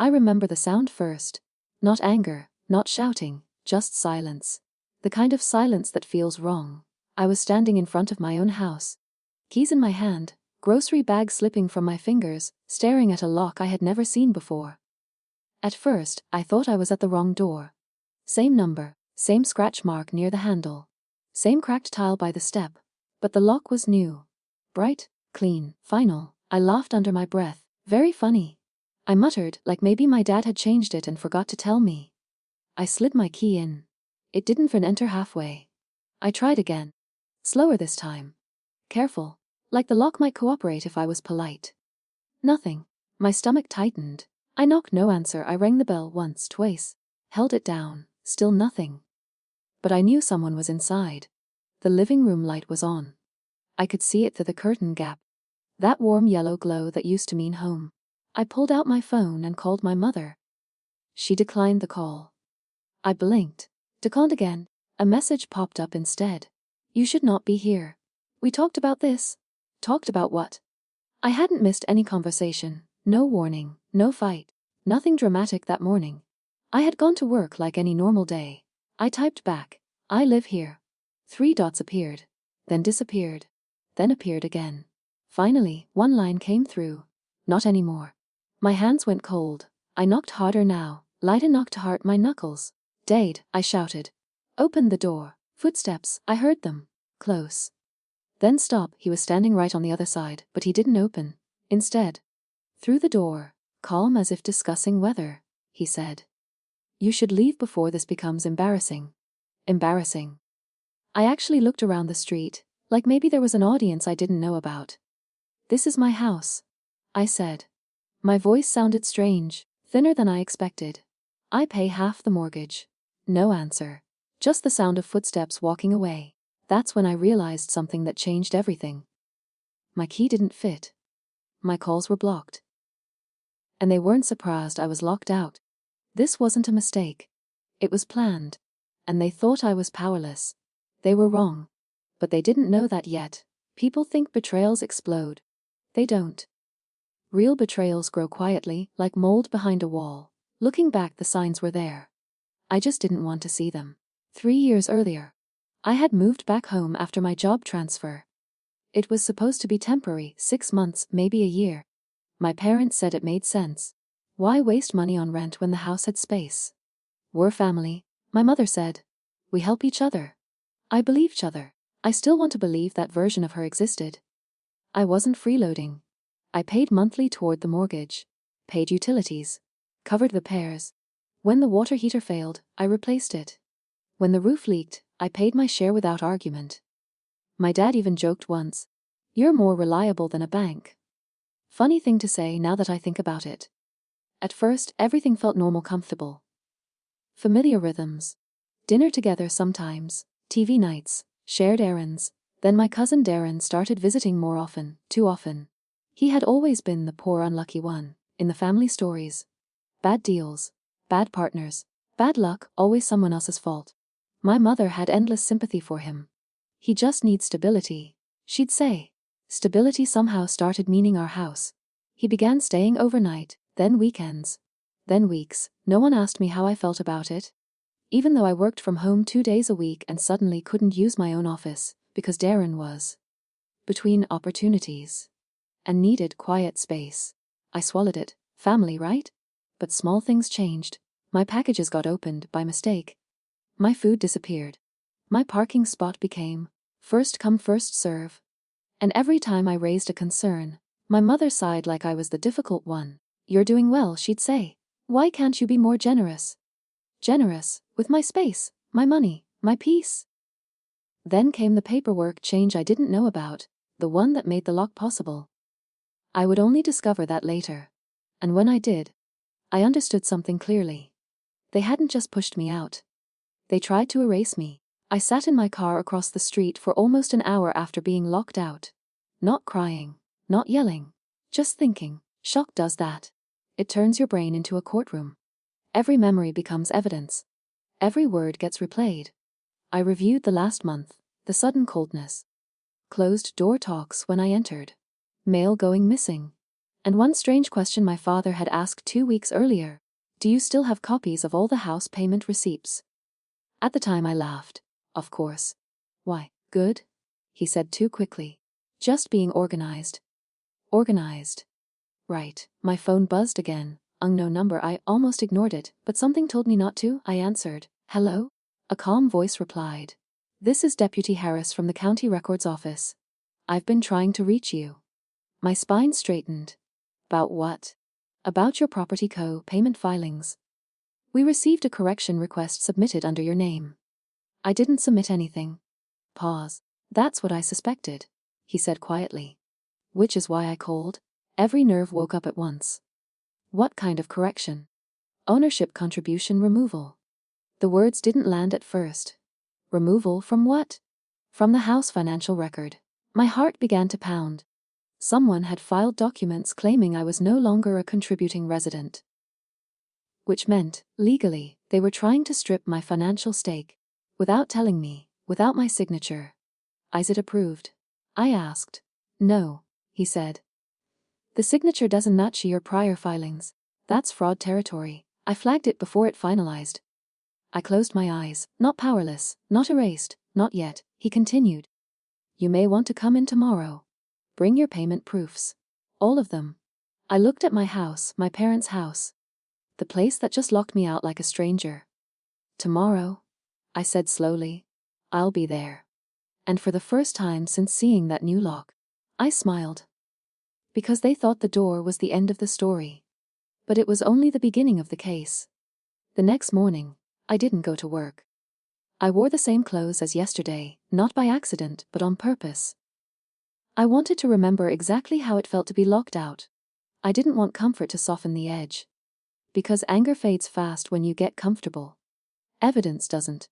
I remember the sound first. Not anger, not shouting, just silence. The kind of silence that feels wrong. I was standing in front of my own house. Keys in my hand, grocery bag slipping from my fingers, staring at a lock I had never seen before. At first, I thought I was at the wrong door. Same number, same scratch mark near the handle. Same cracked tile by the step. But the lock was new. Bright, clean, final. I laughed under my breath. Very funny. I muttered, like maybe my dad had changed it and forgot to tell me. I slid my key in. It didn't even enter halfway. I tried again. Slower this time. Careful. Like the lock might cooperate if I was polite. Nothing. My stomach tightened. I knocked, no answer. I rang the bell once, twice. Held it down. Still nothing. But I knew someone was inside. The living room light was on. I could see it through the curtain gap. That warm yellow glow that used to mean home. I pulled out my phone and called my mother. She declined the call. I blinked. Declined again. A message popped up instead. You should not be here. We talked about this. Talked about what? I hadn't missed any conversation, no warning, no fight, nothing dramatic that morning. I had gone to work like any normal day. I typed back, I live here. 3 dots appeared, then disappeared, then appeared again. Finally, one line came through. Not anymore. My hands went cold. I knocked harder now, light enough to hurt my knuckles. Dade, I shouted. Open the door. Footsteps, I heard them. Close. Then stop. He was standing right on the other side, but he didn't open. Instead, through the door, calm as if discussing weather, he said. You should leave before this becomes embarrassing. Embarrassing. I actually looked around the street, like maybe there was an audience I didn't know about. This is my house, I said. My voice sounded strange, thinner than I expected. I pay half the mortgage. No answer. Just the sound of footsteps walking away. That's when I realized something that changed everything. My key didn't fit. My calls were blocked. And they weren't surprised I was locked out. This wasn't a mistake. It was planned. And they thought I was powerless. They were wrong. But they didn't know that yet. People think betrayals explode. They don't. Real betrayals grow quietly, like mold behind a wall. Looking back, the signs were there. I just didn't want to see them. 3 years earlier, I had moved back home after my job transfer. It was supposed to be temporary, 6 months, maybe a year. My parents said it made sense. Why waste money on rent when the house had space? We're family, my mother said. We help each other. I believe each other. I still want to believe that version of her existed. I wasn't freeloading. I paid monthly toward the mortgage, paid utilities, covered repairs. When the water heater failed, I replaced it. When the roof leaked, I paid my share without argument. My dad even joked once, "You're more reliable than a bank." Funny thing to say now that I think about it. At first, everything felt normal, comfortable. Familiar rhythms. Dinner together sometimes, TV nights, shared errands. Then my cousin Darren started visiting more often, too often. He had always been the poor unlucky one, in the family stories. Bad deals, bad partners, bad luck, always someone else's fault. My mother had endless sympathy for him. He just needs stability, she'd say. Stability somehow started meaning our house. He began staying overnight, then weekends, then weeks. No one asked me how I felt about it. Even though I worked from home 2 days a week and suddenly couldn't use my own office, because Darren was between opportunities and needed quiet space. I swallowed it. Family, right? But small things changed. My packages got opened by mistake. My food disappeared. My parking spot became first come first serve. And every time I raised a concern, my mother sighed like I was the difficult one. You're doing well, she'd say. Why can't you be more generous? Generous, with my space, my money, my peace. Then came the paperwork change I didn't know about, the one that made the lock possible. I would only discover that later. And when I did, I understood something clearly. They hadn't just pushed me out. They tried to erase me. I sat in my car across the street for almost an hour after being locked out. Not crying, not yelling, just thinking. Shock does that. It turns your brain into a courtroom. Every memory becomes evidence. Every word gets replayed. I reviewed the last month, the sudden coldness. Closed door talks when I entered. Mail going missing. And one strange question my father had asked 2 weeks earlier: do you still have copies of all the house payment receipts? At the time I laughed. Of course. Why, good? He said too quickly. Just being organized. Organized. Right. My phone buzzed again. Unknown number. I almost ignored it, but something told me not to. I answered. Hello? A calm voice replied. This is Deputy Harris from the County Records Office. I've been trying to reach you. My spine straightened. About what? About your property co-payment filings. We received a correction request submitted under your name. I didn't submit anything. Pause. That's what I suspected, he said quietly. Which is why I called. Every nerve woke up at once. What kind of correction? Ownership contribution removal. The words didn't land at first. Removal from what? From the house financial record. My heart began to pound. Someone had filed documents claiming I was no longer a contributing resident. Which meant, legally, they were trying to strip my financial stake. Without telling me, without my signature. Is it approved? I asked. No, he said. The signature doesn't match your prior filings. That's fraud territory. I flagged it before it finalized. I closed my eyes, not powerless, not erased, not yet, he continued. You may want to come in tomorrow. Bring your payment proofs. All of them. I looked at my house, my parents' house. The place that just locked me out like a stranger. Tomorrow, I said slowly. I'll be there. And for the first time since seeing that new lock, I smiled. Because they thought the door was the end of the story. But it was only the beginning of the case. The next morning, I didn't go to work. I wore the same clothes as yesterday, not by accident, but on purpose. I wanted to remember exactly how it felt to be locked out. I didn't want comfort to soften the edge. Because anger fades fast when you get comfortable. Evidence doesn't.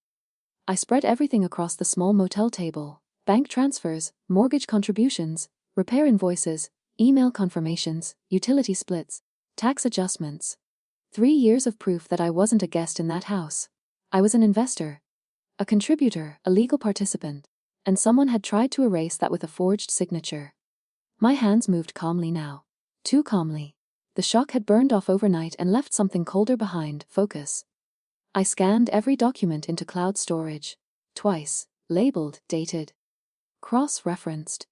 I spread everything across the small motel table: bank transfers, mortgage contributions, repair invoices, email confirmations, utility splits, tax adjustments. 3 years of proof that I wasn't a guest in that house. I was an investor, a contributor, a legal participant, and someone had tried to erase that with a forged signature. My hands moved calmly now. Too calmly. The shock had burned off overnight and left something colder behind: focus. I scanned every document into cloud storage. Twice, labeled, dated. Cross-referenced.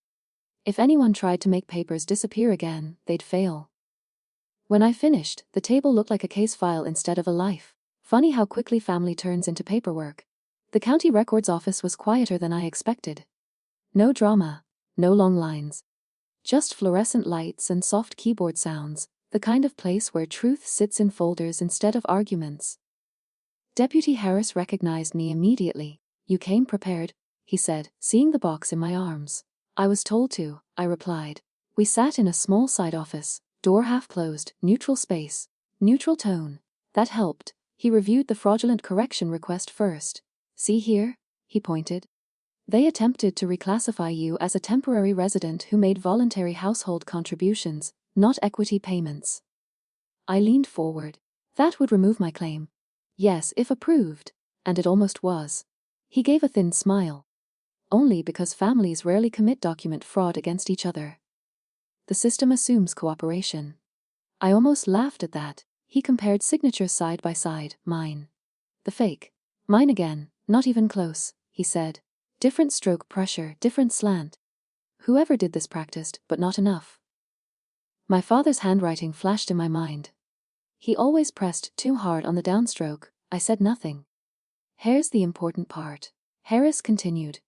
If anyone tried to make papers disappear again, they'd fail. When I finished, the table looked like a case file instead of a life. Funny how quickly family turns into paperwork. The county records office was quieter than I expected. No drama, no long lines. Just fluorescent lights and soft keyboard sounds, the kind of place where truth sits in folders instead of arguments. Deputy Harris recognized me immediately. You came prepared, he said, seeing the box in my arms. I was told to, I replied. We sat in a small side office, door half closed, neutral space, neutral tone. That helped. He reviewed the fraudulent correction request first. See here? He pointed. They attempted to reclassify you as a temporary resident who made voluntary household contributions, not equity payments. I leaned forward. That would remove my claim. Yes, if approved. And it almost was. He gave a thin smile. Only because families rarely commit document fraud against each other. The system assumes cooperation. I almost laughed at that. He compared signatures side by side, mine. The fake. Mine again, not even close, he said. Different stroke pressure, different slant. Whoever did this practiced, but not enough. My father's handwriting flashed in my mind. He always pressed too hard on the downstroke. I said nothing. Here's the important part. Harris continued.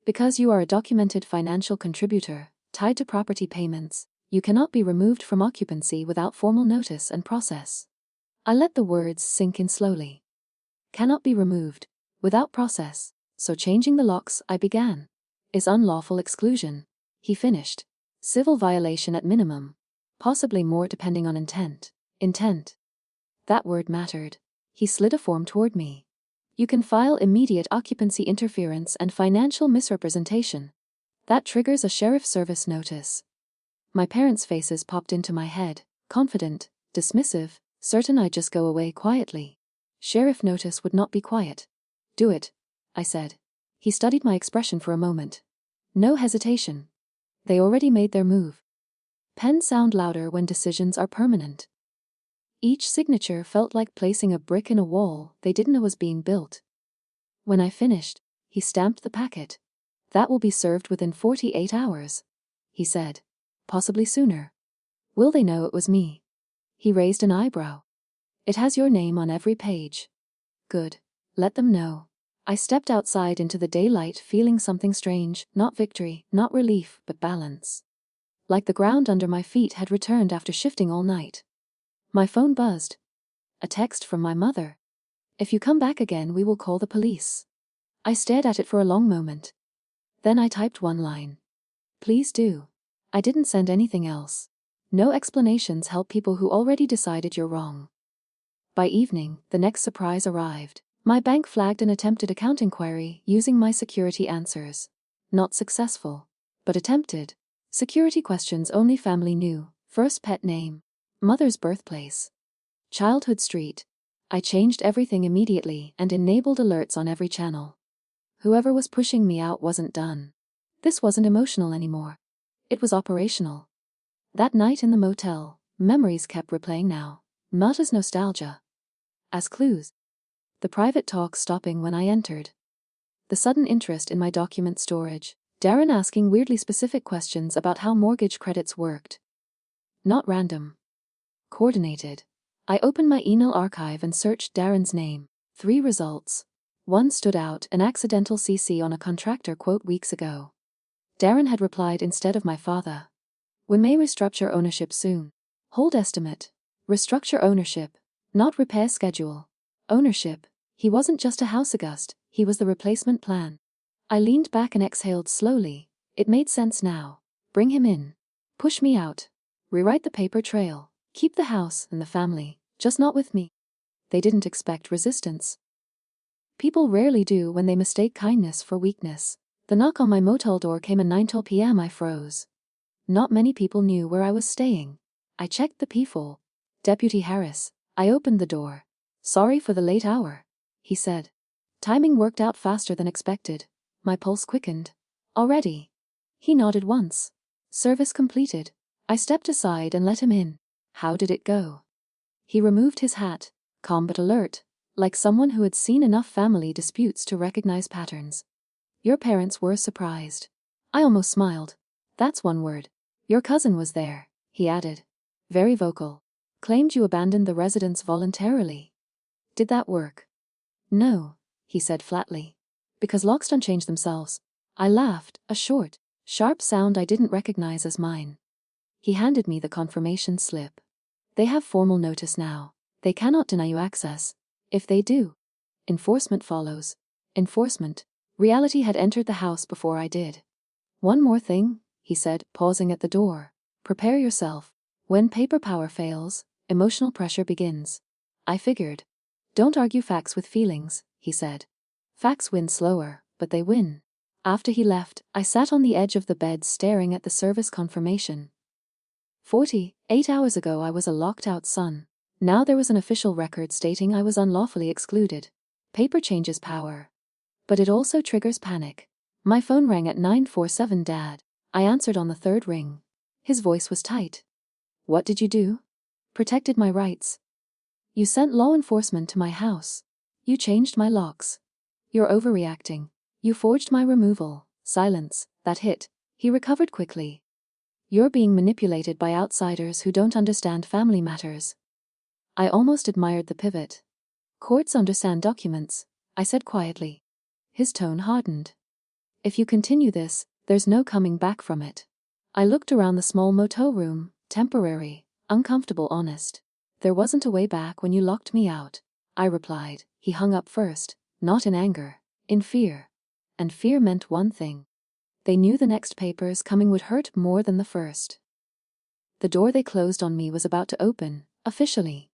Because you are a documented financial contributor, tied to property payments, you cannot be removed from occupancy without formal notice and process. I let the words sink in slowly. Cannot be removed, without process, so changing the locks, I began. Is unlawful exclusion. He finished. Civil violation at minimum. Possibly more depending on intent. Intent. That word mattered. He slid a form toward me. You can file immediate occupancy interference and financial misrepresentation. That triggers a sheriff service notice. My parents' faces popped into my head, confident, dismissive, certain I'd just go away quietly. Sheriff notice would not be quiet. Do it, I said. He studied my expression for a moment. No hesitation. They already made their move. Pens sound louder when decisions are permanent. Each signature felt like placing a brick in a wall they didn't know was being built. When I finished, he stamped the packet. "That will be served within 48 hours, he said. "Possibly sooner. Will they know it was me?" He raised an eyebrow. "It has your name on every page." "Good. Let them know." I stepped outside into the daylight, feeling something strange, not victory, not relief, but balance. Like the ground under my feet had returned after shifting all night. My phone buzzed. A text from my mother. "If you come back again, we will call the police." I stared at it for a long moment. Then I typed one line. "Please do." I didn't send anything else. No explanations help people who already decided you're wrong. By evening, the next surprise arrived. My bank flagged an attempted account inquiry using my security answers. Not successful, but attempted. Security questions only family knew. First pet name. Mother's birthplace. Childhood street. I changed everything immediately and enabled alerts on every channel. Whoever was pushing me out wasn't done. This wasn't emotional anymore. It was operational. That night in the motel, memories kept replaying now, not as nostalgia, as clues. The private talk stopping when I entered. The sudden interest in my document storage. Darren asking weirdly specific questions about how mortgage credits worked. Not random. Coordinated. I opened my email archive and searched Darren's name. 3 results. One stood out, an accidental CC on a contractor quote weeks ago. Darren had replied instead of my father. "We may restructure ownership soon." Hold estimate. Restructure ownership, not repair schedule. Ownership. He wasn't just a house August, he was the replacement plan. I leaned back and exhaled slowly. It made sense now. Bring him in. Push me out. Rewrite the paper trail. Keep the house and the family, just not with me. They didn't expect resistance. People rarely do when they mistake kindness for weakness. The knock on my motel door came at 9:12 p.m. I froze. Not many people knew where I was staying. I checked the P4. "Deputy Harris." I opened the door. "Sorry for the late hour," he said. Timing worked out faster than expected. My pulse quickened. "Already?" He nodded once. "Service completed." I stepped aside and let him in. "How did it go?" He removed his hat, calm but alert, like someone who had seen enough family disputes to recognize patterns. "Your parents were surprised." I almost smiled. "That's one word." "Your cousin was there," he added. Very vocal. "Claimed you abandoned the residence voluntarily." "Did that work?" "No," he said flatly. "Because locks don't change themselves." I laughed, a short, sharp sound I didn't recognize as mine. He handed me the confirmation slip. "They have formal notice now. They cannot deny you access. If they do, enforcement follows." Enforcement. Reality had entered the house before I did. "One more thing," he said, pausing at the door. "Prepare yourself. When paper power fails, emotional pressure begins." I figured. "Don't argue facts with feelings," he said. "Facts win slower, but they win." After he left, I sat on the edge of the bed staring at the service confirmation. 48 hours ago I was a locked-out son. Now there was an official record stating I was unlawfully excluded. Paper changes power. But it also triggers panic. My phone rang at 9:47. "Dad." I answered on the third ring. His voice was tight. "What did you do?" "Protected my rights." "You sent law enforcement to my house. You changed my locks. You're overreacting. You forged my removal." Silence. That hit. He recovered quickly. "You're being manipulated by outsiders who don't understand family matters." I almost admired the pivot. "Courts understand documents," I said quietly. His tone hardened. "If you continue this, there's no coming back from it." I looked around the small motel room, temporary, uncomfortable, honest. "There wasn't a way back when you locked me out," I replied. He hung up first, not in anger, in fear. And fear meant one thing. They knew the next papers coming would hurt more than the first. The door they closed on me was about to open, officially.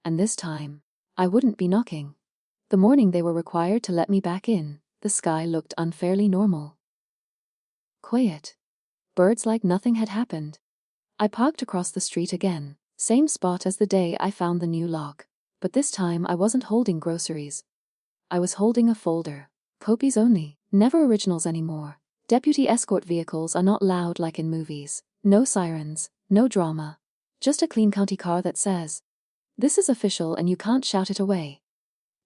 And this time, I wouldn't be knocking. The morning they were required to let me back in, the sky looked unfairly normal. Quiet. Birds like nothing had happened. I parked across the street again, same spot as the day I found the new lock. But this time I wasn't holding groceries. I was holding a folder. Copies only, never originals anymore. Deputy escort vehicles are not loud like in movies. No sirens, No drama. Just a clean county car that says, "This is official and you can't shout it away."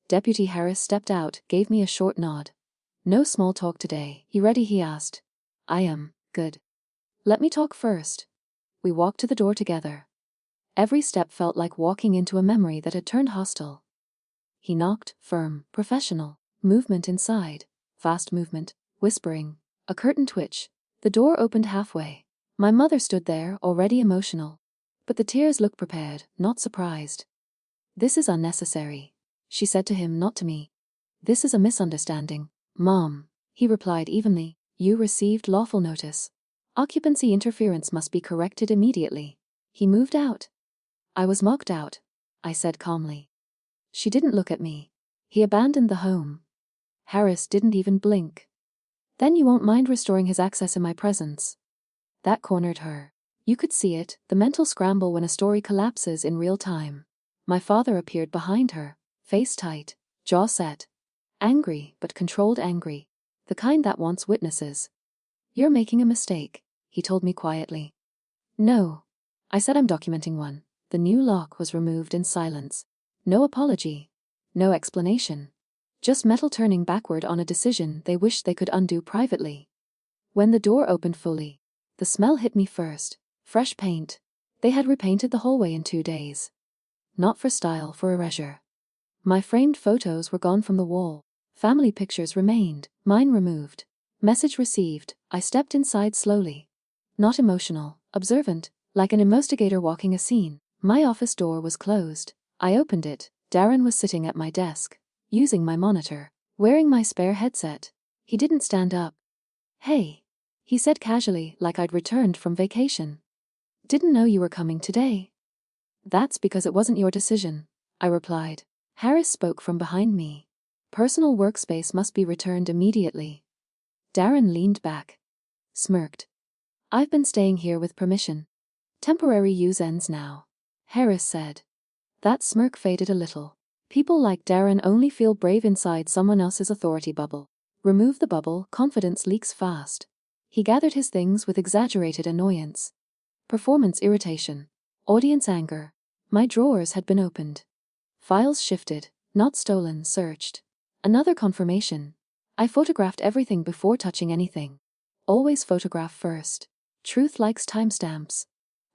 Deputy Harris stepped out, gave me a short nod. "No small talk today. You ready?" he asked. "I am. Good. Let me talk first." We walked to the door together. Every step felt like walking into a memory that had turned hostile. He knocked, firm, professional. Movement inside. Fast movement. Whispering. A curtain twitch. The door opened halfway. My mother stood there, already emotional. But the tears looked prepared, not surprised. "This is unnecessary," she said to him, not to me. "This is a misunderstanding, Mom," he replied evenly. "You received lawful notice. Occupancy interference must be corrected immediately." He moved out. "I was mocked out," I said calmly. She didn't look at me. "He abandoned the home." Harris didn't even blink. "Then you won't mind restoring his access in my presence." That cornered her. You could see it, the mental scramble when a story collapses in real time. My father appeared behind her, face tight, jaw set. Angry, but controlled angry. The kind that wants witnesses. "You're making a mistake," he told me quietly. "No." I said, "I'm documenting one." The new lock was removed in silence. No apology. No explanation. Just metal turning backward on a decision they wished they could undo privately. When the door opened fully, the smell hit me first. Fresh paint. They had repainted the hallway in 2 days. Not for style, for erasure. My framed photos were gone from the wall. Family pictures remained, mine removed. Message received. I stepped inside slowly. Not emotional, observant, like an investigator walking a scene. My office door was closed. I opened it. Darren was sitting at my desk, using my monitor, wearing my spare headset. He didn't stand up. "Hey," he said casually, like I'd returned from vacation. "Didn't know you were coming today." "That's because it wasn't your decision," I replied. Harris spoke from behind me. "Personal workspace must be returned immediately." Darren leaned back. Smirked. "I've been staying here with permission. Temporary use ends now," Harris said. That smirk faded a little. People like Darren only feel brave inside someone else's authority bubble. Remove the bubble, confidence leaks fast. He gathered his things with exaggerated annoyance. Performance irritation. Audience anger. My drawers had been opened. Files shifted, not stolen, searched. Another confirmation. I photographed everything before touching anything. Always photograph first. Truth likes timestamps.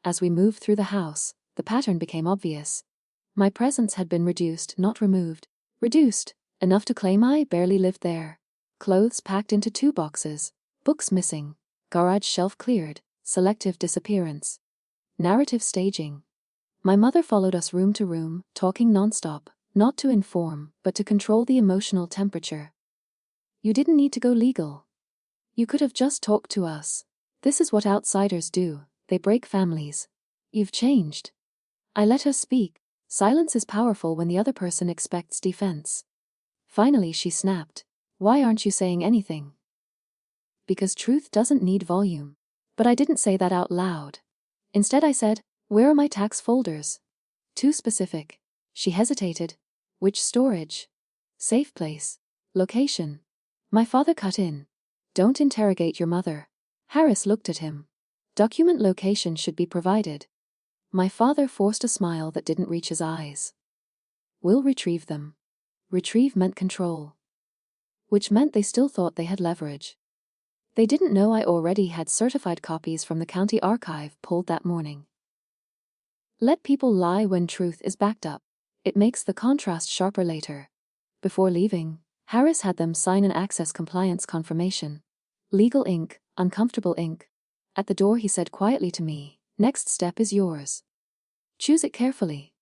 As we moved through the house, the pattern became obvious. My presence had been reduced, not removed. Reduced, enough to claim I barely lived there. Clothes packed into 2 boxes. Books missing. Garage shelf cleared. Selective disappearance. Narrative staging. My mother followed us room to room, talking nonstop, not to inform, but to control the emotional temperature. "You didn't need to go legal. You could have just talked to us. This is what outsiders do, they break families. You've changed." I let her speak. Silence is powerful when the other person expects defense. Finally she snapped. "Why aren't you saying anything?" "Because truth doesn't need volume." But I didn't say that out loud. Instead I said, "Where are my tax folders?" Too specific. She hesitated. "Which storage?" "Safe place." "Location." My father cut in. "Don't interrogate your mother." Harris looked at him. "Document location should be provided." My father forced a smile that didn't reach his eyes. "We'll retrieve them." Retrieve meant control. Which meant they still thought they had leverage. They didn't know I already had certified copies from the county archive pulled that morning. Let people lie when truth is backed up. It makes the contrast sharper later. Before leaving, Harris had them sign an access compliance confirmation. Legal ink, uncomfortable ink. At the door he said quietly to me, "Next step is yours. Choose it carefully."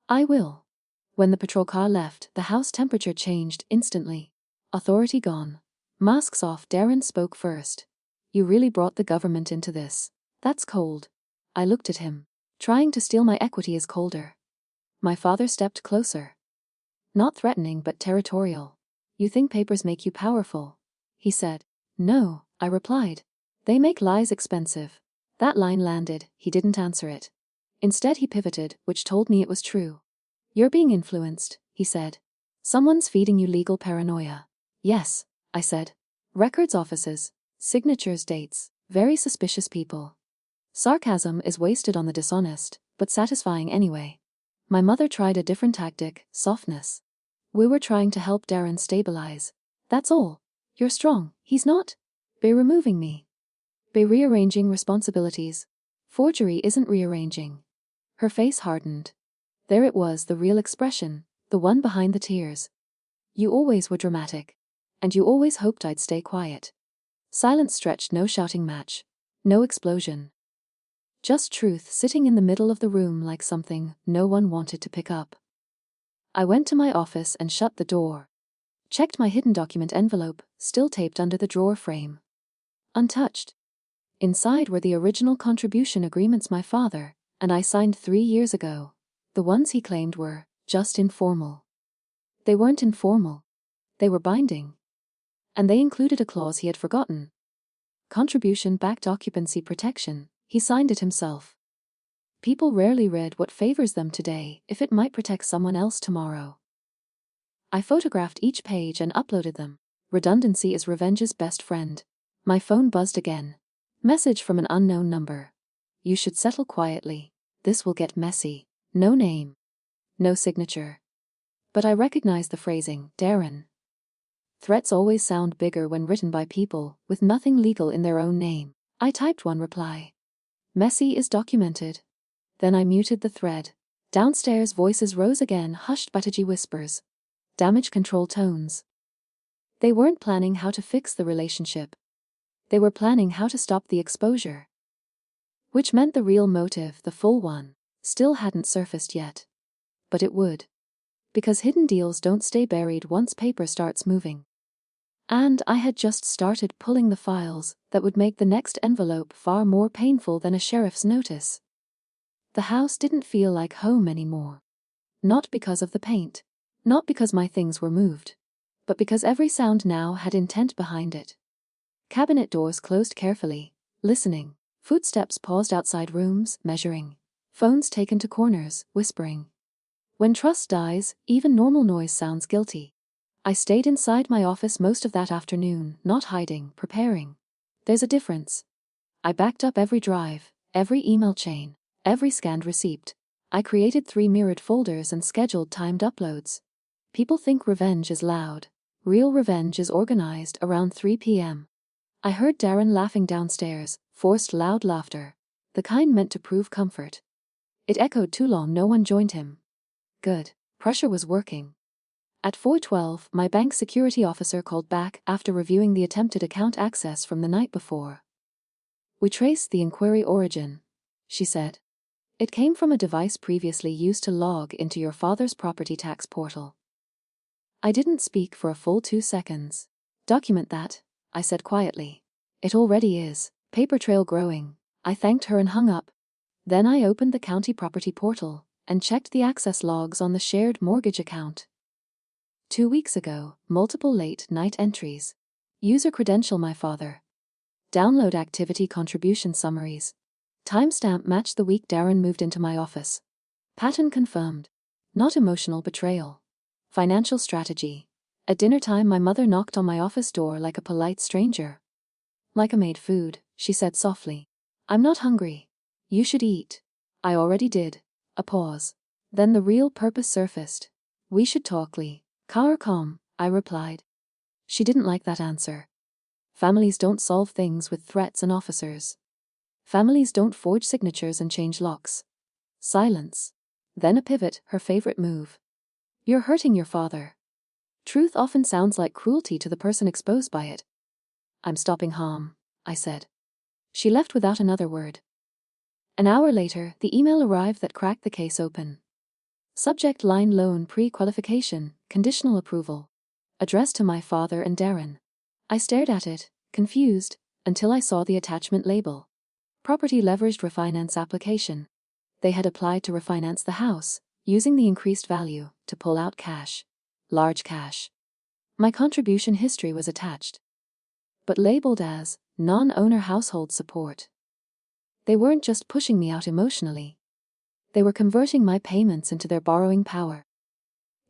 "I will." When the patrol car left, the house temperature changed instantly. Authority gone. Masks off. Darren spoke first. "You really brought the government into this. That's cold." I looked at him. Trying to steal my equity is colder. My father stepped closer. Not threatening but territorial. "You think papers make you powerful?" he said. "No," I replied. "They make lies expensive." That line landed, he didn't answer it. Instead he pivoted, which told me it was true. "You're being influenced," he said. "Someone's feeding you legal paranoia." "Yes," I said. "Records offices, signatures, dates, very suspicious people." Sarcasm is wasted on the dishonest, but satisfying anyway. My mother tried a different tactic, softness. We were trying to help Darren stabilize. That's all. You're strong, he's not. By removing me. By rearranging responsibilities. Forgery isn't rearranging. Her face hardened. There it was, the real expression, the one behind the tears. You always were dramatic. And you always hoped I'd stay quiet. Silence stretched, no shouting match. No explosion. Just truth sitting in the middle of the room like something no one wanted to pick up. I went to my office and shut the door. Checked my hidden document envelope, still taped under the drawer frame. Untouched. Inside were the original contribution agreements my father and I signed 3 years ago. The ones he claimed were just informal. They weren't informal. They were binding. And they included a clause he had forgotten. Contribution-backed occupancy protection. He signed it himself. People rarely read what favors them today if it might protect someone else tomorrow. I photographed each page and uploaded them. Redundancy is revenge's best friend. My phone buzzed again. Message from an unknown number. You should settle quietly. This will get messy. No name. No signature. But I recognized the phrasing, Darren. Threats always sound bigger when written by people with nothing legal in their own name. I typed one reply. Messy is documented. Then I muted the thread. Downstairs voices rose again, hushed Bataji whispers. Damage control tones. They weren't planning how to fix the relationship. They were planning how to stop the exposure. Which meant the real motive, the full one, still hadn't surfaced yet. But it would. Because hidden deals don't stay buried once paper starts moving. And I had just started pulling the files that would make the next envelope far more painful than a sheriff's notice. The house didn't feel like home anymore. Not because of the paint. Not because my things were moved. But because every sound now had intent behind it. Cabinet doors closed carefully, listening. Footsteps paused outside rooms, measuring. Phones taken to corners, whispering. When trust dies, even normal noise sounds guilty. I stayed inside my office most of that afternoon, not hiding, preparing. There's a difference. I backed up every drive, every email chain, every scanned receipt. I created 3 mirrored folders and scheduled timed uploads. People think revenge is loud. Real revenge is organized around 3 p.m. I heard Darren laughing downstairs, forced loud laughter. The kind meant to prove comfort. It echoed too long, no one joined him. Good. Pressure was working. At 4:12, my bank security officer called back after reviewing the attempted account access from the night before. We traced the inquiry origin, she said. It came from a device previously used to log into your father's property tax portal. I didn't speak for a full 2 seconds. Document that, I said quietly. It already is. Paper trail growing. I thanked her and hung up. Then I opened the county property portal and checked the access logs on the shared mortgage account. 2 weeks ago, multiple late-night entries. User credential my father. Download activity contribution summaries. Timestamp matched the week Darren moved into my office. Pattern confirmed. Not emotional betrayal. Financial strategy. At dinner time my mother knocked on my office door like a polite stranger. Like I made food, she said softly. I'm not hungry. You should eat. I already did. A pause. Then the real purpose surfaced. We should talk, Lee. Calm, I replied. She didn't like that answer. Families don't solve things with threats and officers. Families don't forge signatures and change locks. Silence. Then a pivot, her favorite move. You're hurting your father. Truth often sounds like cruelty to the person exposed by it. I'm stopping harm, I said. She left without another word. An hour later, the email arrived that cracked the case open. Subject line loan pre-qualification, conditional approval. Addressed to my father and Darren. I stared at it, confused, until I saw the attachment label. Property leveraged refinance application. They had applied to refinance the house, using the increased value to pull out cash. Large cash. My contribution history was attached. But labeled as non-owner household support. They weren't just pushing me out emotionally. They were converting my payments into their borrowing power.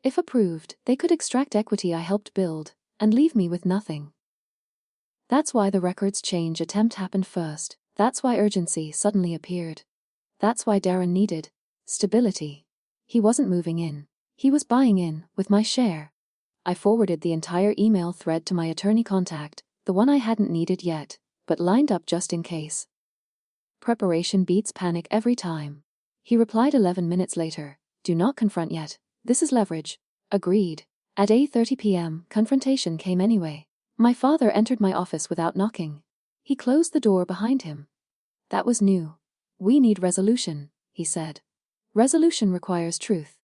If approved, they could extract equity I helped build and leave me with nothing. That's why the records change attempt happened first. That's why urgency suddenly appeared. That's why Darren needed stability. He wasn't moving in. He was buying in, with my share. I forwarded the entire email thread to my attorney contact, the one I hadn't needed yet, but lined up just in case. Preparation beats panic every time. He replied 11 minutes later, "Do not confront yet. This is leverage." Agreed. At 8:30 p.m., confrontation came anyway. My father entered my office without knocking. He closed the door behind him. That was new. "We need resolution," he said. "Resolution requires truth.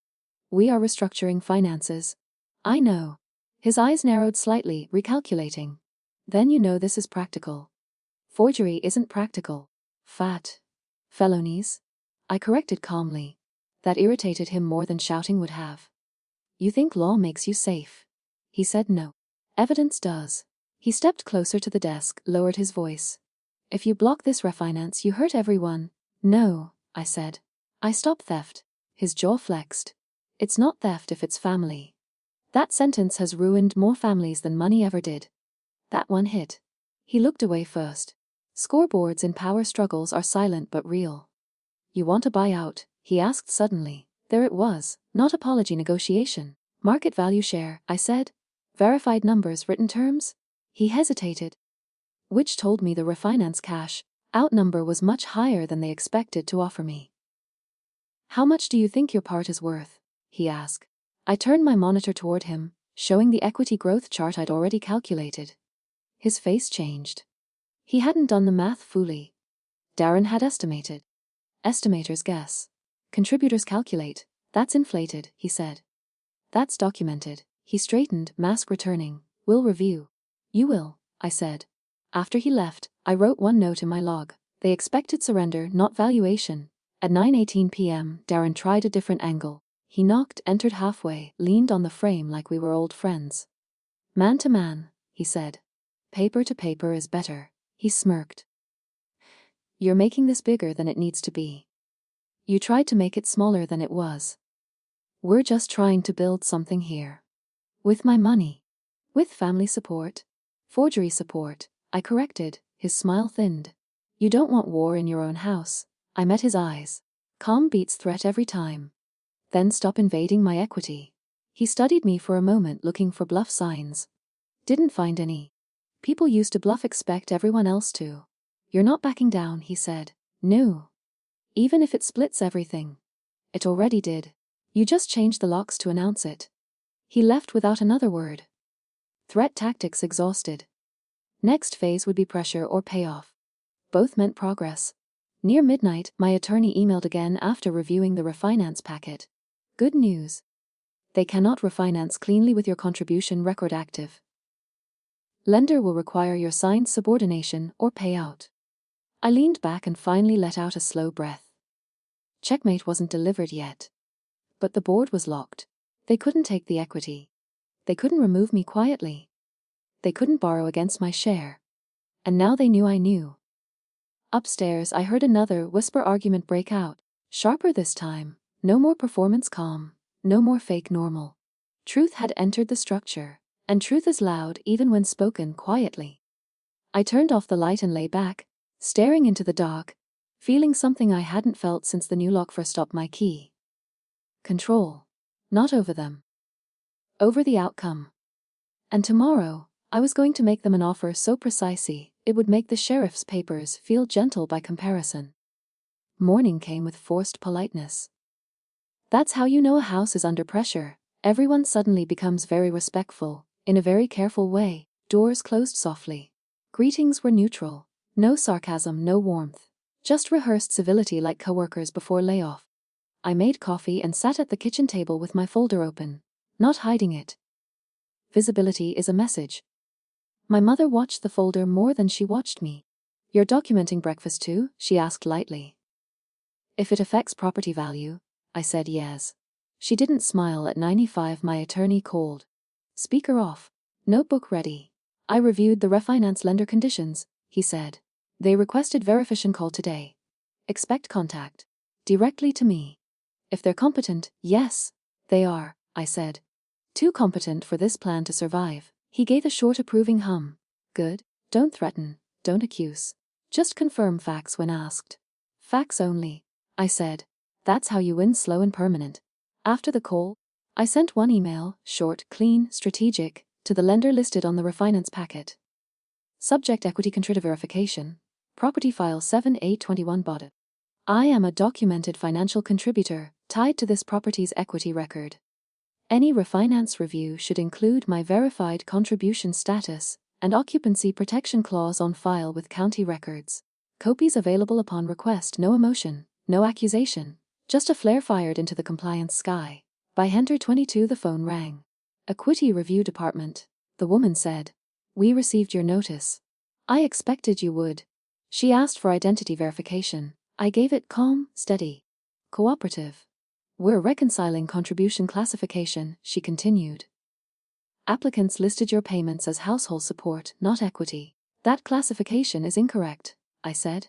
We are restructuring finances." "I know." His eyes narrowed slightly, recalculating. "Then you know this is practical." "Forgery isn't practical." "Fat. Felonies?" I corrected calmly. That irritated him more than shouting would have. "You think law makes you safe?" He said no. "Evidence does." He stepped closer to the desk, lowered his voice. "If you block this refinance, you hurt everyone." "No," I said. "I stop theft." His jaw flexed. "It's not theft if it's family." That sentence has ruined more families than money ever did. That one hit. He looked away first. Scoreboards in power struggles are silent but real. "You want to buy out?" he asked suddenly. There it was, not apology negotiation. "Market value share," I said. "Verified numbers, written terms?" He hesitated. Which told me the refinance cash out number was much higher than they expected to offer me. "How much do you think your part is worth?" he asked. I turned my monitor toward him, showing the equity growth chart I'd already calculated. His face changed. He hadn't done the math fully. Darren had estimated. Estimators guess. Contributors calculate. "That's inflated," he said. "That's documented." He straightened, mask returning. "We'll review." "You will," I said. After he left, I wrote one note in my log. They expected surrender, not valuation. At 9:18 p.m., Darren tried a different angle. He knocked, entered halfway, leaned on the frame like we were old friends. "Man to man," he said. "Paper to paper is better." He smirked. "You're making this bigger than it needs to be. You tried to make it smaller than it was. We're just trying to build something here. With my money. With family support. Forgery support," I corrected. His smile thinned. "You don't want war in your own house." I met his eyes. Calm beats threat every time. "Then stop invading my equity." He studied me for a moment, looking for bluff signs. Didn't find any. People used to bluff, expect everyone else to. "You're not backing down," he said. "No. Even if it splits everything." "It already did. You just changed the locks to announce it." He left without another word. Threat tactics exhausted. Next phase would be pressure or payoff. Both meant progress. Near midnight, my attorney emailed again after reviewing the refinance packet. "Good news. They cannot refinance cleanly with your contribution record active. Lender will require your signed subordination or payout." I leaned back and finally let out a slow breath. Checkmate wasn't delivered yet. But the board was locked. They couldn't take the equity. They couldn't remove me quietly. They couldn't borrow against my share. And now they knew I knew. Upstairs, I heard another whisper argument break out, sharper this time. No more performance calm. No more fake normal. Truth had entered the structure, and truth is loud even when spoken quietly. I turned off the light and lay back, staring into the dark, feeling something I hadn't felt since the new lock first stopped my key. Control. Not over them. Over the outcome. And tomorrow, I was going to make them an offer so precisely, it would make the sheriff's papers feel gentle by comparison. Morning came with forced politeness. That's how you know a house is under pressure. Everyone suddenly becomes very respectful, in a very careful way. Doors closed softly. Greetings were neutral. No sarcasm, no warmth. Just rehearsed civility like coworkers before layoff. I made coffee and sat at the kitchen table with my folder open, not hiding it. Visibility is a message. My mother watched the folder more than she watched me. "You're documenting breakfast too?" she asked lightly. "If it affects property value," I said yes. She didn't smile. At 95, my attorney called. "Speaker off. Notebook ready." "I reviewed the refinance lender conditions," he said. "They requested verification call today. Expect contact. Directly to me. If they're competent." "Yes, they are," I said. "Too competent for this plan to survive." He gave a short approving hum. "Good. Don't threaten, don't accuse. Just confirm facts when asked. Facts only, I said. That's how you win slow and permanent. After the call, I sent one email, short, clean, strategic, to the lender listed on the refinance packet. Subject equity contributor verification. Property file 7821 body. I am a documented financial contributor tied to this property's equity record. Any refinance review should include my verified contribution status and occupancy protection clause on file with county records. Copies available upon request. No emotion, no accusation, just a flare fired into the compliance sky. By Henter 22 the phone rang. Equity Review Department, the woman said. We received your notice. I expected you would. She asked for identity verification. I gave it calm, steady. Cooperative. We're reconciling contribution classification, she continued. Applicants listed your payments as household support, not equity. That classification is incorrect, I said.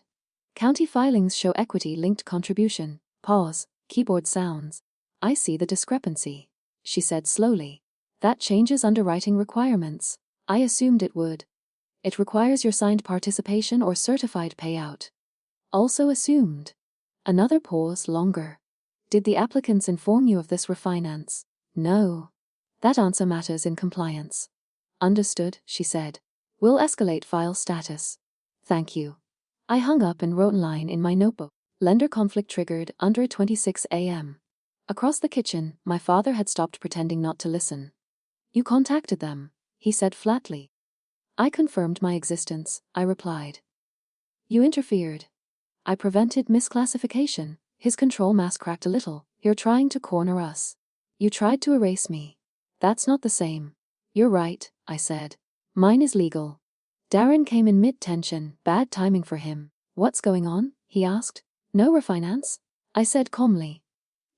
County filings show equity-linked contribution. Pause, keyboard sounds. I see the discrepancy, she said slowly. That changes underwriting requirements. I assumed it would. It requires your signed participation or certified payout. Also assumed. Another pause, longer. Did the applicants inform you of this refinance? No. That answer matters in compliance. Understood, she said. We'll escalate file status. Thank you. I hung up and wrote a line in my notebook. Lender conflict triggered under 26 a.m. Across the kitchen, my father had stopped pretending not to listen. You contacted them, he said flatly. I confirmed my existence, I replied. You interfered. I prevented misclassification. His control mask cracked a little. You're trying to corner us. You tried to erase me. That's not the same. You're right, I said. Mine is legal. Darren came in mid-tension, bad timing for him. What's going on? He asked. No refinance? I said calmly.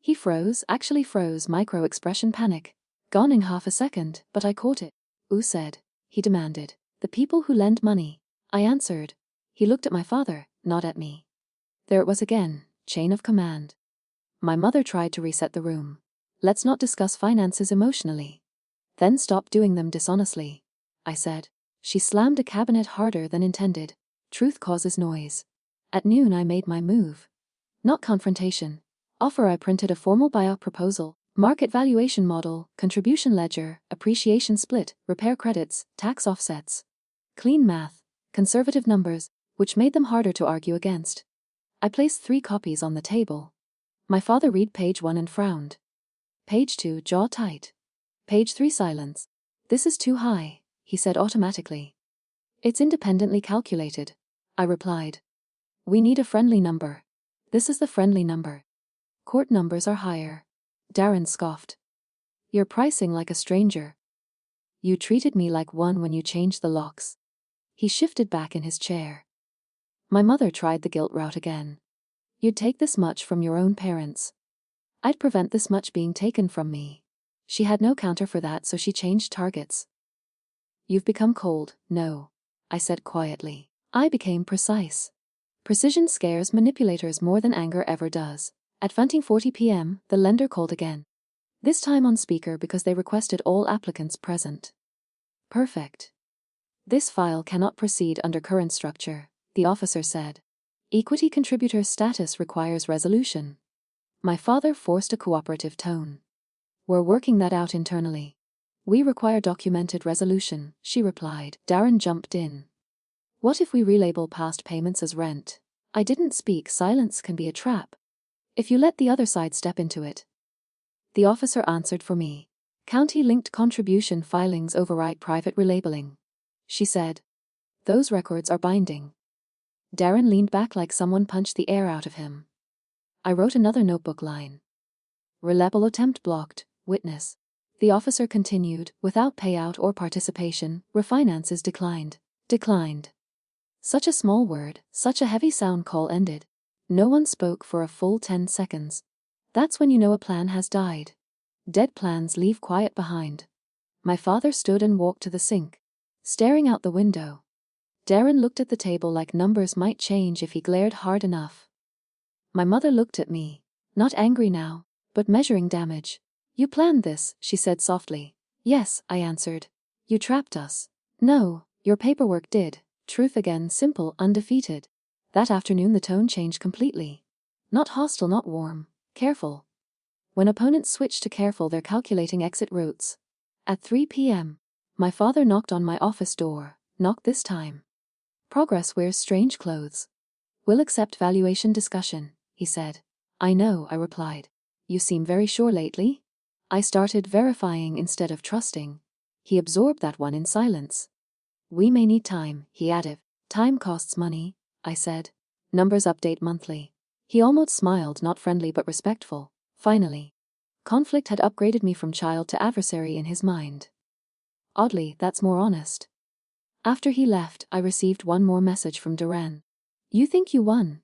He froze, actually froze, micro-expression panic. Gone in half a second, but I caught it. Who said? He demanded. The people who lend money. I answered. He looked at my father, not at me. There it was again, chain of command. My mother tried to reset the room. Let's not discuss finances emotionally. Then stop doing them dishonestly, I said. She slammed a cabinet harder than intended. Truth causes noise. At noon I made my move. Not confrontation. Offer. I printed a formal buyout proposal, market valuation model, contribution ledger, appreciation split, repair credits, tax offsets. Clean math, conservative numbers, which made them harder to argue against. I placed 3 copies on the table. My father read page 1 and frowned. Page 2, jaw tight. Page 3, silence. This is too high, he said automatically. It's independently calculated, I replied. We need a friendly number. This is the friendly number. Court numbers are higher. Darren scoffed. You're pricing like a stranger. You treated me like one when you changed the locks. He shifted back in his chair. My mother tried the guilt route again. You'd take this much from your own parents. I'd prevent this much being taken from me. She had no counter for that, so she changed targets. You've become cold. No, I said quietly. I became precise. Precision scares manipulators more than anger ever does. At 20:40 p.m., the lender called again. This time on speaker because they requested all applicants present. Perfect. This file cannot proceed under current structure, the officer said. Equity contributor status requires resolution. My father forced a cooperative tone. We're working that out internally. We require documented resolution, she replied. Darren jumped in. What if we relabel past payments as rent? I didn't speak. Silence can be a trap. If you let the other side step into it. The officer answered for me. County-linked contribution filings override private relabeling, she said. Those records are binding. Darren leaned back like someone punched the air out of him. I wrote another notebook line. Relatable attempt blocked, witness. The officer continued, without payout or participation, refinances declined. Declined. Such a small word, such a heavy sound. Call ended. No one spoke for a full 10 seconds. That's when you know a plan has died. Dead plans leave quiet behind. My father stood and walked to the sink, staring out the window. Darren looked at the table like numbers might change if he glared hard enough. My mother looked at me, not angry now, but measuring damage. You planned this, she said softly. Yes, I answered. You trapped us. No, your paperwork did. Truth again, simple, undefeated. That afternoon the tone changed completely. Not hostile, not warm, careful. When opponents switched to careful, they're calculating exit routes. At 3 p.m., my father knocked on my office door, knocked this time. Progress wears strange clothes. Will accept valuation discussion, he said. I know, I replied. You seem very sure lately? I started verifying instead of trusting. He absorbed that one in silence. We may need time, he added. Time costs money, I said. Numbers update monthly. He almost smiled, not friendly but respectful. Finally. Conflict had upgraded me from child to adversary in his mind. Oddly, that's more honest. After he left, I received one more message from Duran. You think you won?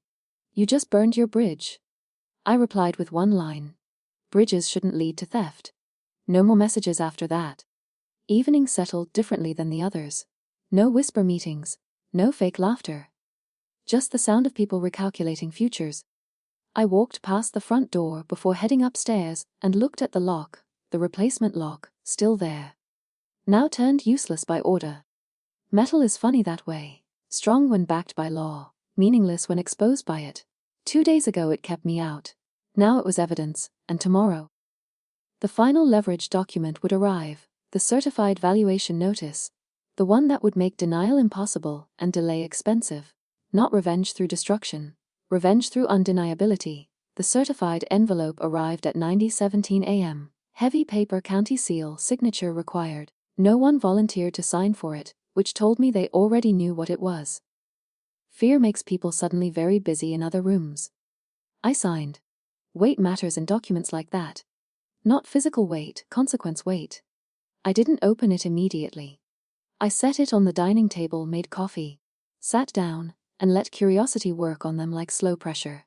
You just burned your bridge. I replied with one line. Bridges shouldn't lead to theft. No more messages after that. Evening settled differently than the others. No whisper meetings, no fake laughter. Just the sound of people recalculating futures. I walked past the front door before heading upstairs and looked at the lock, the replacement lock, still there. Now turned useless by order. Metal is funny that way, strong when backed by law, meaningless when exposed by it. 2 days ago it kept me out. Now it was evidence, and tomorrow. The final leverage document would arrive, the certified valuation notice, the one that would make denial impossible and delay expensive. Not revenge through destruction, revenge through undeniability. The certified envelope arrived at 9:17 a.m. Heavy paper, county seal, signature required. No one volunteered to sign for it, which told me they already knew what it was. Fear makes people suddenly very busy in other rooms. I signed. Weight matters in documents like that. Not physical weight, consequence weight. I didn't open it immediately. I set it on the dining table, made coffee, sat down, and let curiosity work on them like slow pressure.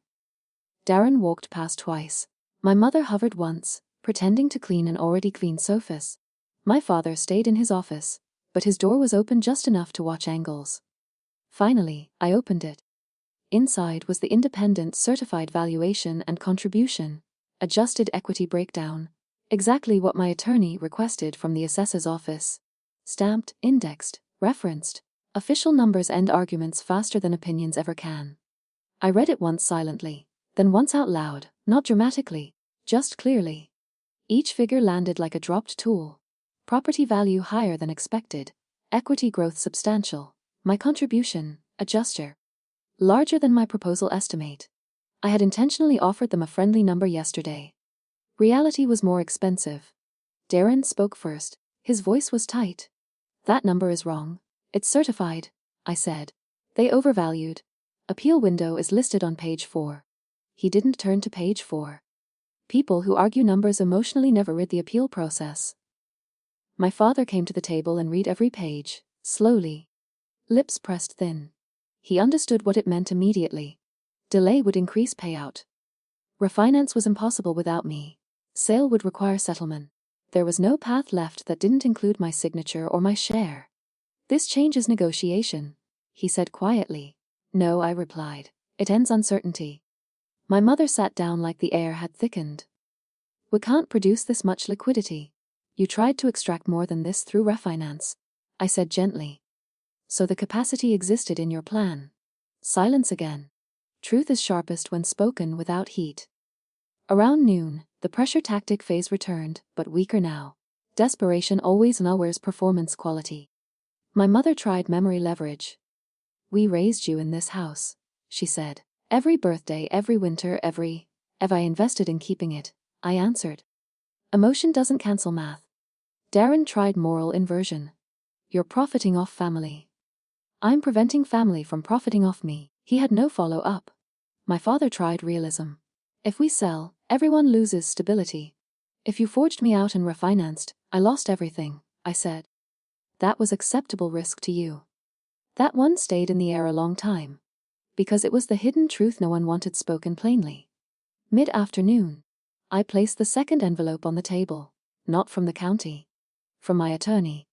Darren walked past twice. My mother hovered once, pretending to clean an already clean sofas. My father stayed in his office, but his door was open just enough to watch angles. Finally, I opened it. Inside was the independent certified valuation and contribution, adjusted equity breakdown, exactly what my attorney requested from the assessor's office. Stamped, indexed, referenced, official numbers end arguments faster than opinions ever can. I read it once silently, then once out loud, not dramatically, just clearly. Each figure landed like a dropped tool. Property value higher than expected, equity growth substantial, my contribution, adjuster, larger than my proposal estimate. I had intentionally offered them a friendly number yesterday. Reality was more expensive. Darren spoke first. His voice was tight. That number is wrong. It's certified, I said. They overvalued. Appeal window is listed on page 4. He didn't turn to page 4. People who argue numbers emotionally never read the appeal process. My father came to the table and read every page, slowly. Lips pressed thin. He understood what it meant immediately. Delay would increase payout. Refinance was impossible without me. Sale would require settlement. There was no path left that didn't include my signature or my share. This changes negotiation, he said quietly. No, I replied. It ends uncertainty. My mother sat down like the air had thickened. We can't produce this much liquidity. You tried to extract more than this through refinance, I said gently. So the capacity existed in your plan. Silence again. Truth is sharpest when spoken without heat. Around noon, the pressure tactic phase returned, but weaker now. Desperation always lowers performance quality. My mother tried memory leverage. We raised you in this house, she said. Every birthday, every winter, I invested in keeping it, I answered. Emotion doesn't cancel math. Darren tried moral inversion. You're profiting off family. I'm preventing family from profiting off me. He had no follow-up. My father tried realism. If we sell, everyone loses stability. If you forged me out and refinanced, I lost everything, I said. That was acceptable risk to you. That one stayed in the air a long time. Because it was the hidden truth no one wanted spoken plainly. Mid-afternoon, I placed the second envelope on the table, not from the county. From my attorney.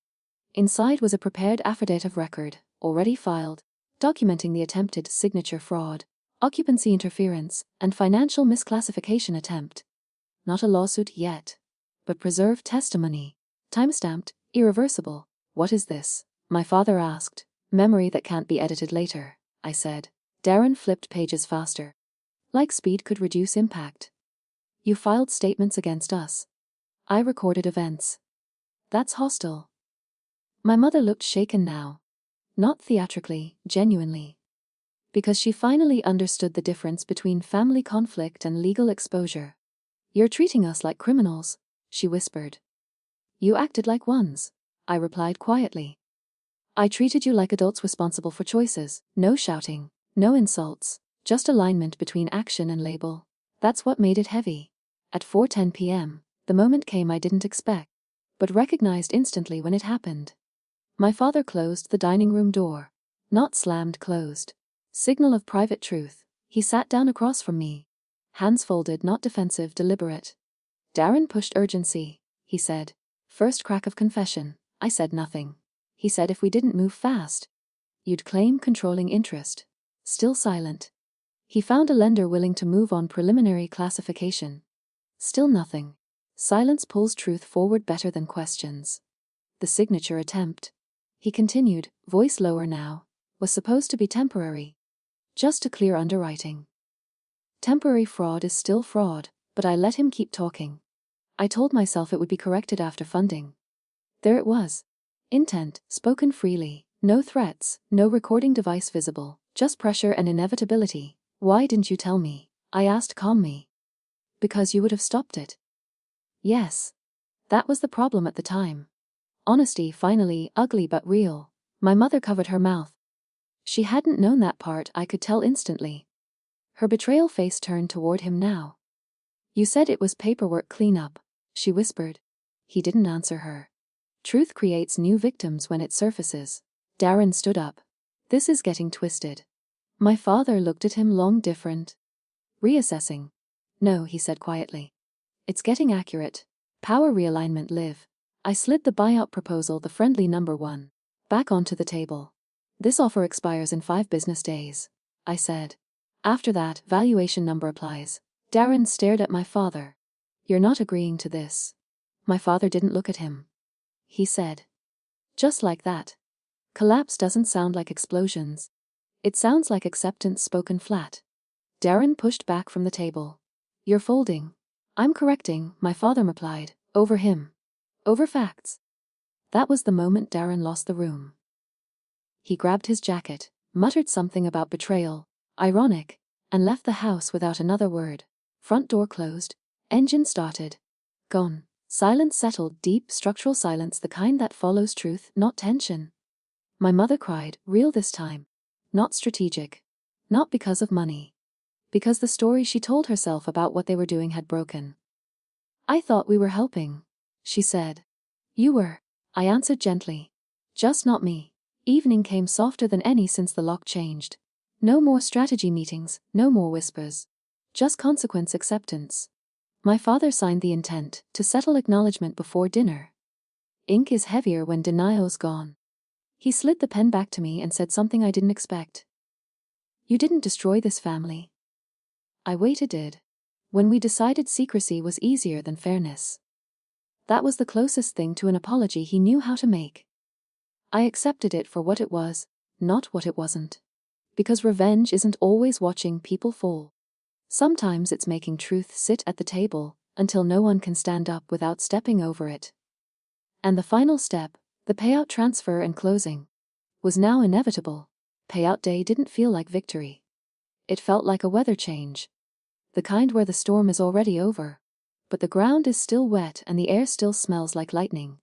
Inside was a prepared affidavit of record, already filed, documenting the attempted signature fraud, occupancy interference, and financial misclassification attempt. Not a lawsuit yet, but preserved testimony. Timestamped, irreversible. What is this? My father asked. Memory that can't be edited later, I said. Darren flipped pages faster. Like speed could reduce impact. You filed statements against us. I recorded events. That's hostile. My mother looked shaken now. Not theatrically, genuinely. Because she finally understood the difference between family conflict and legal exposure. You're treating us like criminals, she whispered. You acted like ones, I replied quietly. I treated you like adults responsible for choices, no shouting, no insults, just alignment between action and label. That's what made it heavy. At 4:10 p.m., the moment came I didn't expect, but recognized instantly when it happened. My father closed the dining room door. Not slammed closed. Signal of private truth. He sat down across from me. Hands folded, not defensive, deliberate. Darren pushed urgency, he said. First crack of confession. I said nothing. He said if we didn't move fast, you'd claim controlling interest. Still silent. He found a lender willing to move on preliminary classification. Still nothing. Silence pulls truth forward better than questions. The signature attempt. He continued, voice lower now, was supposed to be temporary. Just to clear underwriting. Temporary fraud is still fraud, but I let him keep talking. I told myself it would be corrected after funding. There it was. Intent, spoken freely, no threats, no recording device visible, just pressure and inevitability. Why didn't you tell me? I asked calmly. Because you would have stopped it. Yes. That was the problem at the time. Honesty, finally, ugly but real. My mother covered her mouth. She hadn't known that part, I could tell instantly. Her betrayal face turned toward him now. You said it was paperwork cleanup, she whispered. He didn't answer her. Truth creates new victims when it surfaces. Darren stood up. This is getting twisted. My father looked at him long different. Reassessing. No, he said quietly. It's getting accurate. Power realignment live. I slid the buyout proposal, the friendly number 1, back onto the table. This offer expires in 5 business days, I said. After that, valuation number applies. Darren stared at my father. You're not agreeing to this. My father didn't look at him. He said. Just like that. Collapse doesn't sound like explosions. It sounds like acceptance spoken flat. Darren pushed back from the table. You're folding. I'm correcting, my father replied, over him. Over facts. That was the moment Darren lost the room. He grabbed his jacket, muttered something about betrayal, ironic, and left the house without another word. Front door closed. Engine started. Gone. Silence settled, deep structural silence, the kind that follows truth, not tension. My mother cried, real this time. Not strategic. Not because of money. Because the story she told herself about what they were doing had broken. I thought we were helping, she said. You were, I answered gently. Just not me. Evening came softer than any since the lock changed. No more strategy meetings, no more whispers. Just consequence acceptance. My father signed the intent to settle acknowledgement before dinner. Ink is heavier when denial's gone. He slid the pen back to me and said something I didn't expect. You didn't destroy this family. I waited. When we decided secrecy was easier than fairness. That was the closest thing to an apology he knew how to make. I accepted it for what it was, not what it wasn't. Because revenge isn't always watching people fall. Sometimes it's making truth sit at the table until no one can stand up without stepping over it. And the final step, the payout transfer and closing, was now inevitable. Payout day didn't feel like victory. It felt like a weather change. The kind where the storm is already over, but the ground is still wet and the air still smells like lightning.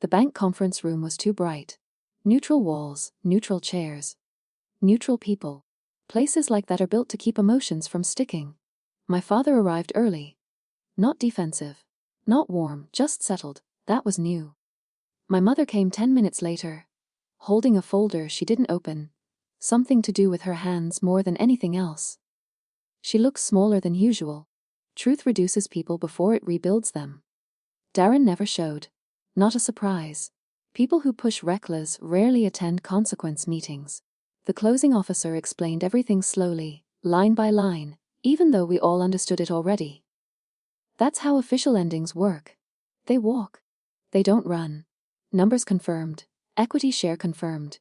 The bank conference room was too bright. Neutral walls, neutral chairs. Neutral people. Places like that are built to keep emotions from sticking. My father arrived early. Not defensive. Not warm, just settled. That was new. My mother came 10 minutes later, holding a folder she didn't open. Something to do with her hands more than anything else. She looks smaller than usual. Truth reduces people before it rebuilds them. Darren never showed. Not a surprise. People who push reckless rarely attend consequence meetings. The closing officer explained everything slowly, line by line, even though we all understood it already. That's how official endings work. They walk. They don't run. Numbers confirmed. Equity share confirmed.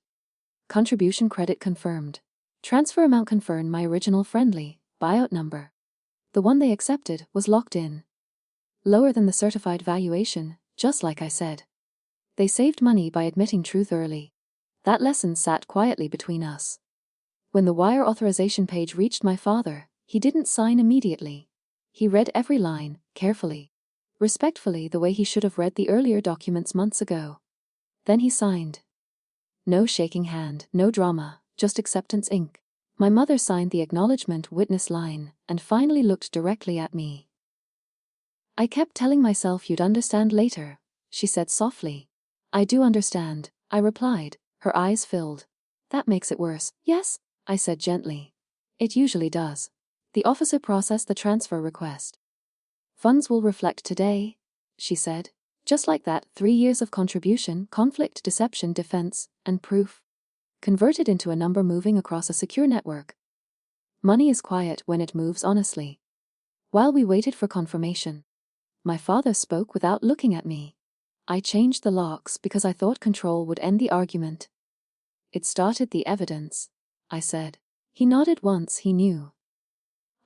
Contribution credit confirmed. Transfer amount confirmed my original friendly buyout number. The one they accepted was locked in. Lower than the certified valuation, just like I said. They saved money by admitting truth early. That lesson sat quietly between us. When the wire authorization page reached my father, he didn't sign immediately. He read every line, carefully. Respectfully, the way he should have read the earlier documents months ago. Then he signed. No shaking hand, no drama, just acceptance ink. My mother signed the acknowledgement witness line and finally looked directly at me. I kept telling myself you'd understand later, she said softly. I do understand, I replied, her eyes filled. That makes it worse. Yes, I said gently. It usually does. The officer processed the transfer request. Funds will reflect today, she said. Just like that, 3 years of contribution, conflict, deception, defense, and proof. Converted into a number moving across a secure network. Money is quiet when it moves honestly. While we waited for confirmation, my father spoke without looking at me. I changed the locks because I thought control would end the argument. It started the evidence, I said. He nodded once he knew.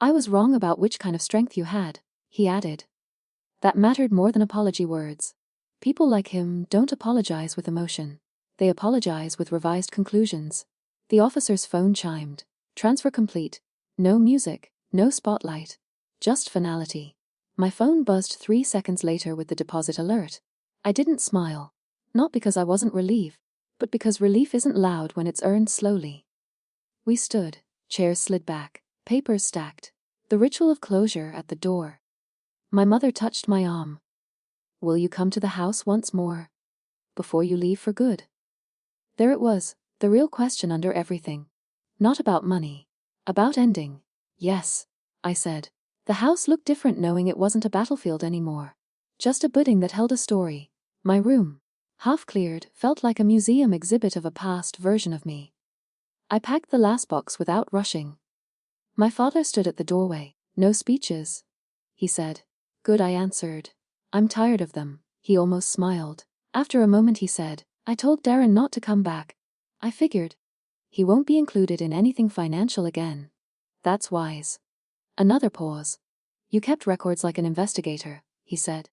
I was wrong about which kind of strength you had, he added. That mattered more than apology words. People like him don't apologize with emotion. They apologize with revised conclusions. The officer's phone chimed. Transfer complete. No music, no spotlight. Just finality. My phone buzzed 3 seconds later with the deposit alert. I didn't smile. Not because I wasn't relieved, but because relief isn't loud when it's earned slowly. We stood, chairs slid back, papers stacked. The ritual of closure at the door. My mother touched my arm. Will you come to the house once more? Before you leave for good? There it was, the real question under everything. Not about money. About ending. Yes, I said. The house looked different knowing it wasn't a battlefield anymore. Just a building that held a story. My room, half cleared, felt like a museum exhibit of a past version of me. I packed the last box without rushing. My father stood at the doorway. No speeches, he said. Good, I answered. I'm tired of them, he almost smiled. After a moment he said, I told Darren not to come back. I figured. He won't be included in anything financial again. That's wise. Another pause. You kept records like an investigator, he said.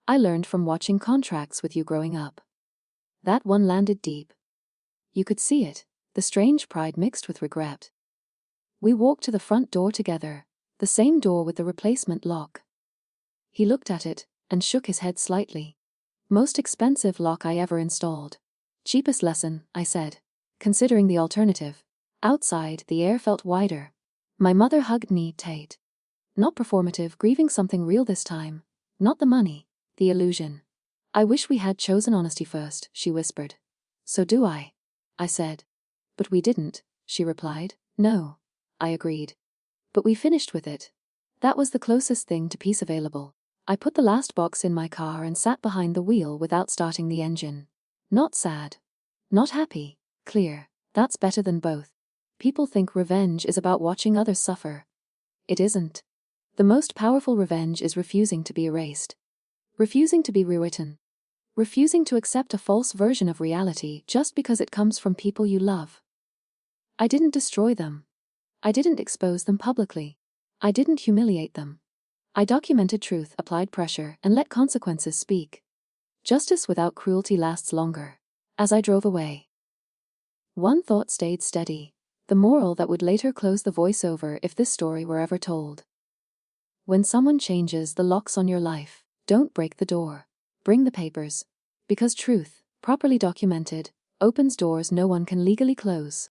I learned from watching contracts with you growing up. That one landed deep. You could see it, the strange pride mixed with regret. We walked to the front door together, the same door with the replacement lock. He looked at it and shook his head slightly. Most expensive lock I ever installed. Cheapest lesson, I said, considering the alternative. Outside, the air felt wider. My mother hugged me tight. Not performative, grieving something real this time. Not the money, the illusion. I wish we had chosen honesty first, she whispered. So do I said. But we didn't, she replied. No, I agreed. But we finished with it. That was the closest thing to peace available. I put the last box in my car and sat behind the wheel without starting the engine. Not sad. Not happy. Clear. That's better than both. People think revenge is about watching others suffer. It isn't. The most powerful revenge is refusing to be erased. Refusing to be rewritten. Refusing to accept a false version of reality just because it comes from people you love. I didn't destroy them. I didn't expose them publicly. I didn't humiliate them. I documented truth, applied pressure, and let consequences speak. Justice without cruelty lasts longer. As I drove away, one thought stayed steady. The moral that would later close the voiceover if this story were ever told. When someone changes the locks on your life, don't break the door. Bring the papers. Because truth, properly documented, opens doors no one can legally close.